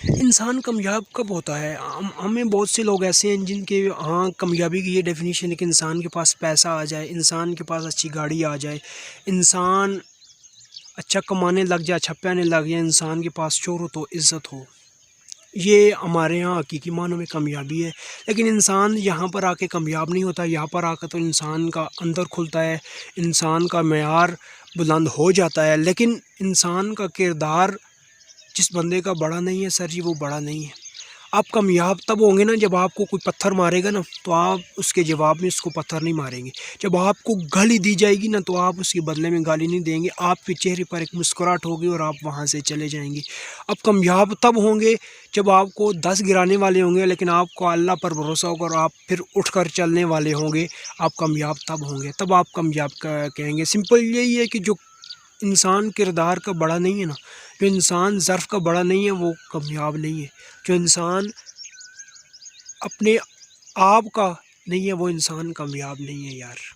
انسان کامیاب کب ہوتا ہے؟ ہمیں بہت سے لوگ ایسے ہیں جن کے ہاں کامیابی کی یہ ڈیفینیشن ہے کہ انسان کے پاس پیسہ آ جائے، انسان کے پاس اچھی گاڑی آ جائے، انسان اچھا کمانے لگ جائے، اچھا پہنے لگ جائے، انسان کے پاس شہرت ہو، عزت ہو۔ یہ ہمارے ہاں حقیقی معنوں میں کامیابی ہے۔ لیکن انسان یہاں پر آ کے کامیاب نہیں ہوتا، یہاں پر آ کے تو انسان کا اندر کھلتا ہے، انسان کا معیار بلند ہو جاتا ہے۔ لیکن انسان کا کردار جس بندے کا بڑا نہیں ہے سر جی، وہ بڑا نہیں ہے۔ آپ کامیاب تب ہوں گے نا جب آپ کو کوئی پتھر مارے گا نا تو آپ اس کے جواب میں اس کو پتھر نہیں ماریں گے۔ جب آپ کو گالی دی جائے گی نا تو آپ اس کے بدلے میں گالی نہیں دیں گے، آپ کے چہرے پر ایک مسکراہٹ ہوگی اور آپ وہاں سے چلے جائیں گے۔ آپ کامیاب تب ہوں گے جب آپ کو 10 گرانے والے ہوں گے لیکن آپ کو اللہ پر بھروسہ ہوگا اور آپ پھر اٹھ کر چلنے والے ہوں گے۔ آپ کامیاب تب ہوں گے، تب آپ کامیاب کہیں گے۔ سمپل یہی ہے کہ جو انسان کردار کا بڑا نہیں ہے نا، جو انسان ظرف کا بڑا نہیں ہے وہ کامیاب نہیں ہے۔ جو انسان اپنے آپ کا نہیں ہے وہ انسان کامیاب نہیں ہے یار۔